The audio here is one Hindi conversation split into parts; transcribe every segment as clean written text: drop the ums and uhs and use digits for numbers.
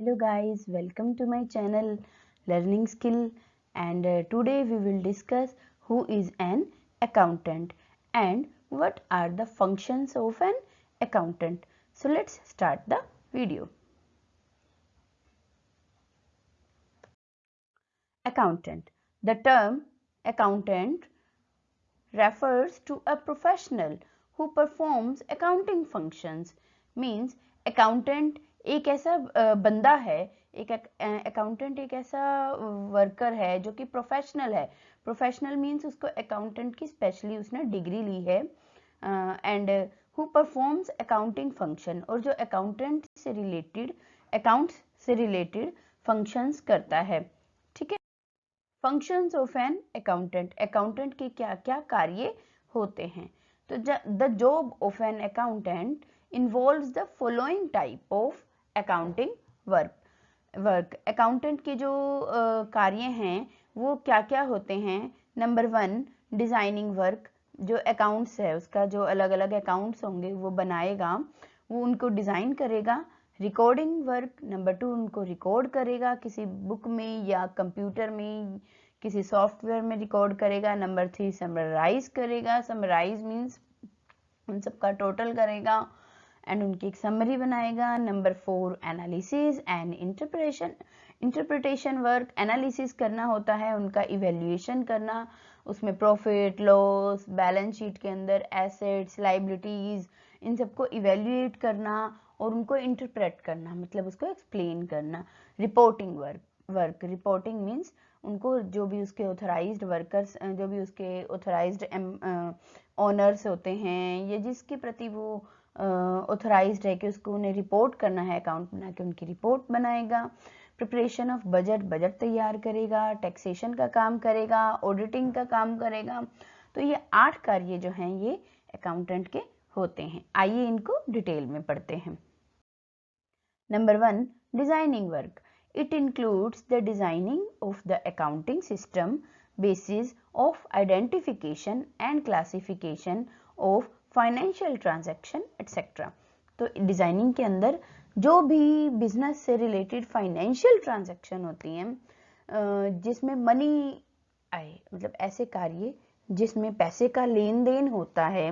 Hello guys, welcome to my channel Learning Skill, and today we will discuss who is an accountant and what are the functions of an accountant. So let's start the video. Accountant. The term accountant refers to a professional who performs accounting functions. Means accountant एक ऐसा बंदा है, एक अकाउंटेंट एक ऐसा वर्कर है जो कि प्रोफेशनल है. प्रोफेशनल मीन्स उसको अकाउंटेंट की स्पेशली उसने डिग्री ली है and who performs accounting function, और जो अकाउंटेंट से रिलेटेड अकाउंट्स से रिलेटेड फंक्शंस करता है. ठीक है. Functions of an accountant, accountant के क्या क्या कार्य होते हैं. तो the job of an accountant involves the following type of accounting work. Accountant के जो कार्य हैं वो क्या क्या होते हैं. Number 1, designing work. जो अकाउंट्स है उसका जो अलग अलग अकाउंट्स होंगे वो बनाएगा, वो उनको डिजाइन करेगा. Recording work. नंबर 2, उनको रिकॉर्ड करेगा किसी बुक में या कंप्यूटर में, किसी सॉफ्टवेयर में रिकॉर्ड करेगा. नंबर 3, समराइज करेगा. समराइज मीन्स उन सबका टोटल करेगा एंड उनकी एक समरी बनाएगा. Number 4, analysis and interpretation work. Analysis करना होता है, उनका इवेल्युएशन करना, उसमें प्रॉफिट लॉस, बैलेंस शीट के अंदर एसेट्स लाइबिलिटीज, इन सबको इवेल्युएट करना और उनको इंटरप्रेट करना, मतलब उसको एक्सप्लेन करना. Reporting work. रिपोर्टिंग मीन्स उनको जो भी उसके ऑथराइज्ड वर्कर्स, जो भी उसके ऑथराइज्ड ओनर्स होते हैं या जिसके प्रति वो ऑथराइज्ड है कि उसको उन्हें रिपोर्ट करना है, अकाउंट बना के उनकी रिपोर्ट बनाएगा. प्रिपरेशन ऑफ बजट तैयार करेगा. टैक्सेशन का काम करेगा. ऑडिटिंग का काम करेगा. तो ये 8 कार्य जो हैं ये अकाउंटेंट के होते हैं. आइए इनको डिटेल में पढ़ते हैं. Number 1, designing work. It includes the designing of the accounting system, basis of identification and classification of financial transaction etc. तो डिजाइनिंग के अंदर जो भी बिजनेस से रिलेटेड फाइनेंशियल ट्रांजैक्शन होती हैं, जिसमें मनी आए, मतलब ऐसे कार्य जिसमें पैसे का लेन देन होता है,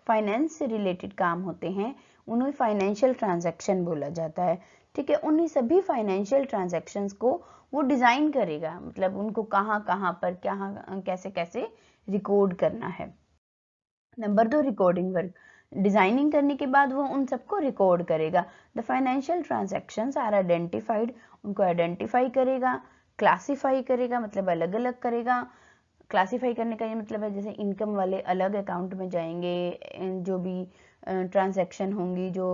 फाइनेंस से रिलेटेड काम होते हैं, उन्हें फाइनेंशियल ट्रांजैक्शन बोला जाता है. ठीक है. उन्हीं सभी फाइनेंशियल ट्रांजैक्शंस को वो डिजाइन करेगा, मतलब उनको कहाँ कहाँ पर क्या कैसे कैसे रिकॉर्ड करना है. Number 2, recording work. डिजाइनिंग करने के बाद वो उन सबको रिकॉर्ड करेगा. The financial transactions are identified. उनको आइडेंटिफाई करेगा. क्लासिफाई करेगा, मतलब अलग अलग करेगा. क्लासिफाई करने का ये मतलब है जैसे इनकम वाले अलग अकाउंट में जाएंगे, जो भी ट्रांजैक्शन होंगी जो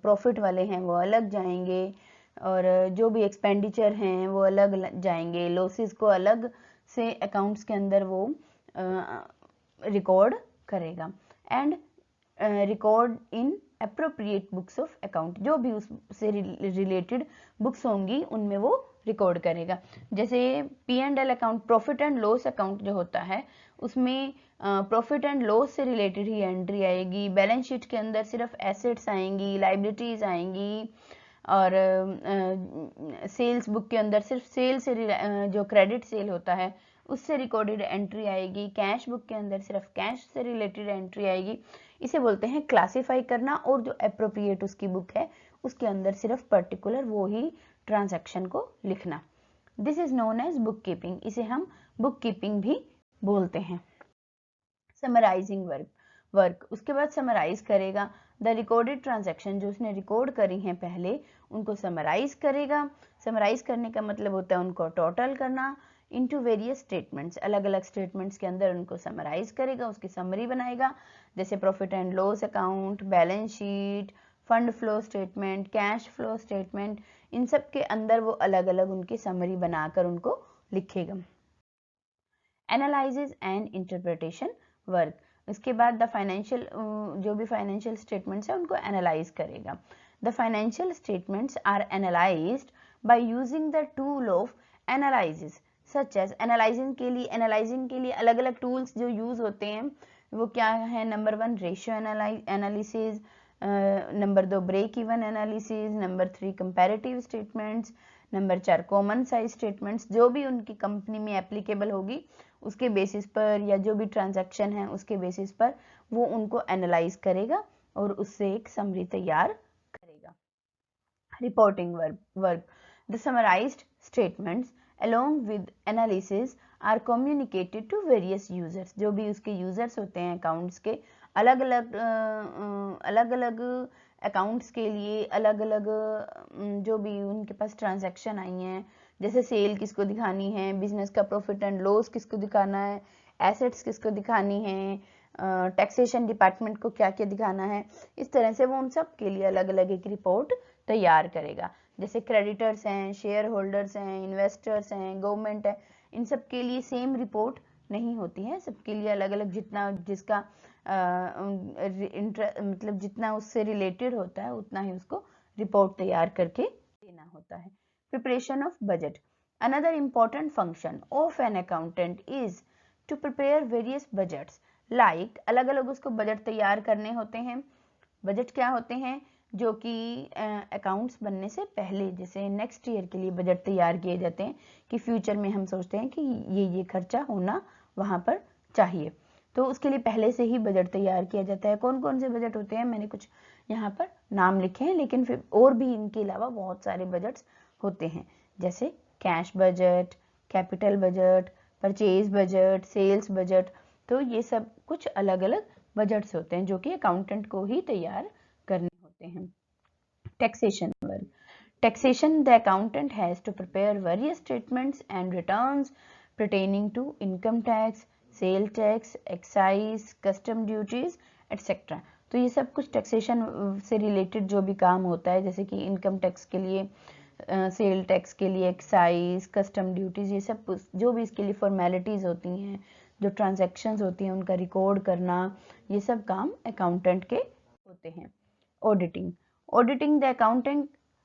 प्रॉफिट वाले हैं वो अलग जाएंगे, और जो भी एक्सपेंडिचर हैं वो अलग जाएंगे. लॉसेस को अलग से अकाउंट्स के अंदर वो रिकॉर्ड करेगा. And record in appropriate books of account. जो भी उससे रिलेटेड बुक्स होंगी उनमें वो रिकॉर्ड करेगा. जैसे P&L account, profit and loss account जो होता है उसमें प्रॉफिट एंड लॉस से रिलेटेड ही एंट्री आएगी. बैलेंस शीट के अंदर सिर्फ एसेट्स आएंगी, लाइबिलिटीज आएंगी, और सेल्स बुक के अंदर सिर्फ सेल से जो क्रेडिट सेल होता है उससे रिकॉर्डेड एंट्री आएगी. कैश बुक के अंदर सिर्फ कैश से रिलेटेड एंट्री आएगी. इसे बोलते हैं क्लासिफाई करना. और जो अप्रोप्रिएट उसकी बुक है उसके अंदर सिर्फ पर्टिकुलर वो ही ट्रांजैक्शन को लिखना. This is known as bookkeeping. इसे हम बुक कीपिंग भी बोलते हैं. Summarising work. उसके बाद समराइज करेगा. द रिकॉर्डेड ट्रांजैक्शन जो उसने रिकॉर्ड करी हैं पहले उनको समराइज करेगा. समराइज करने का मतलब होता है उनको टोटल करना इनटू वेरियस स्टेटमेंट्स. अलग अलग स्टेटमेंट्स के अंदर उनको समराइज करेगा, उसकी समरी बनाएगा. जैसे profit and loss account, balance sheet, fund flow statement, cash flow statement, इन सब के अंदर वो अलग अलग उनकी समरी बनाकर उनको लिखेगा. Analysis and interpretation work. उसके बाद द फाइनेंशियल जो भी फाइनेंशियल स्टेटमेंट्स है उनको एनालाइज करेगा. The financial statements are analysed by using the tool of analysis. Such as analysing के लिए अलग अलग टूल्स जो यूज होते हैं वो क्या है. Number 1, ratio analysis. Number 2 break even analysis, number 3 comparative statements, number 4 common size statements, जो भी उनकी कंपनी में एप्लीकेबल होगी उसके बेसिस पर या जो भी ट्रांजैक्शन है उसके बेसिस पर वो उनको एनालाइज करेगा और उससे एक समरी तैयार करेगा। Reporting work the summarised statements along with analysis are communicated to various users। जो भी उसके यूजर्स होते हैं अकाउंट्स के, अलग अलग अकाउंट्स के लिए अलग अलग जो भी उनके पास ट्रांजैक्शन आई हैं, जैसे सेल किसको दिखानी है, बिजनेस का प्रॉफिट एंड लॉस किसको दिखाना है, एसेट्स किसको दिखानी है, टैक्सेशन डिपार्टमेंट को क्या क्या दिखाना है, इस तरह से वो उन सब के लिए अलग अलग एक रिपोर्ट तैयार करेगा। जैसे क्रेडिटर्स हैं, शेयर होल्डर्स हैं, इन्वेस्टर्स हैं, गवर्नमेंट है, इन सब के लिए सेम रिपोर्ट नहीं होती है, सबके लिए अलग अलग जितना जिसका मतलब जितना उससे रिलेटेड होता है उतना ही उसको रिपोर्ट तैयार करके देना होता है। Preparation of budget another important function of an accountant is to prepare various budgets. Like अलग अलग उसको बजट तैयार करने होते हैं। बजट क्या होते हैं? जो कि अकाउंट्स बनने से पहले, जैसे नेक्स्ट ईयर के लिए बजट तैयार किए जाते हैं कि फ्यूचर में हम सोचते हैं कि ये खर्चा होना वहाँ पर चाहिए, तो उसके लिए पहले से ही बजट तैयार किया जाता है। कौन कौन से बजट होते हैं, मैंने कुछ यहाँ पर नाम लिखे हैं, लेकिन फिर और भी इनके अलावा बहुत सारे बजट्स होते हैं, जैसे cash budget, capital budget, purchase budget, sales budget. तो ये सब कुछ अलग अलग बजट्स होते हैं जो कि अकाउंटेंट को ही तैयार करने होते हैं। Taxation work taxation the accountant has to prepare various statements and returns pertaining to income tax, sale tax, excise, custom duties etcetera. तो ये सब कुछ टैक्सेशन से रिलेटेड जो भी काम होता है, जैसे कि इनकम टैक्स के लिए, सेल टैक्स के लिए एक्साइज, कस्टम ड्यूटीज, ये सब जो भी इसके लिए फॉर्मेलिटीज होती हैं, जो ट्रांजैक्शंस होती हैं उनका रिकॉर्ड करना, ये सब काम अकाउंटेंट के होते हैं। Auditing the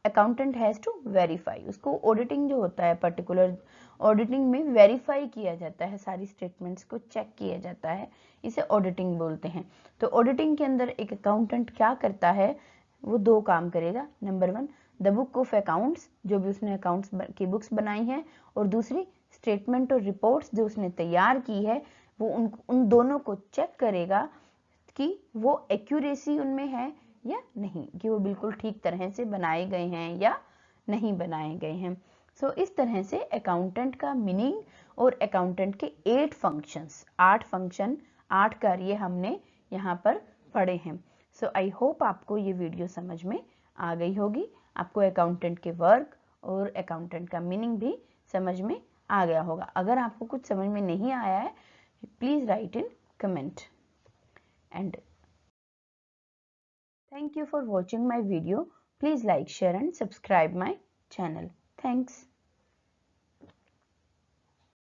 accountant has to verify. उसको ऑडिटिंग जो होता है, पर्टिकुलर ऑडिटिंग में वेरीफाई किया जाता है, सारी स्टेटमेंट्स को चेक किया जाता है, इसे ऑडिटिंग बोलते हैं। तो ऑडिटिंग के अंदर एक अकाउंटेंट क्या करता है, वो दो काम करेगा। Number 1 the book of accounts, जो भी उसने अकाउंट्स की बुक्स बनाई हैं, और दूसरी स्टेटमेंट और रिपोर्ट्स जो उसने तैयार की है, वो उन दोनों को चेक करेगा कि वो एक्यूरेसी उनमें है या नहीं, कि वो बिल्कुल ठीक तरह से बनाए गए हैं या नहीं बनाए गए हैं। सो इस तरह से अकाउंटेंट का मीनिंग और अकाउंटेंट के 8 फंक्शंस, 8 फंक्शन, 8 कार्य हमने यहाँ पर पढ़े हैं। सो आई होप आपको ये वीडियो समझ में आ गई होगी, आपको अकाउंटेंट के वर्क और अकाउंटेंट का मीनिंग भी समझ में आ गया होगा। अगर आपको कुछ समझ में नहीं आया है, please right in comment. And thank you for watching my video. Please like, share and subscribe my channel. Thanks.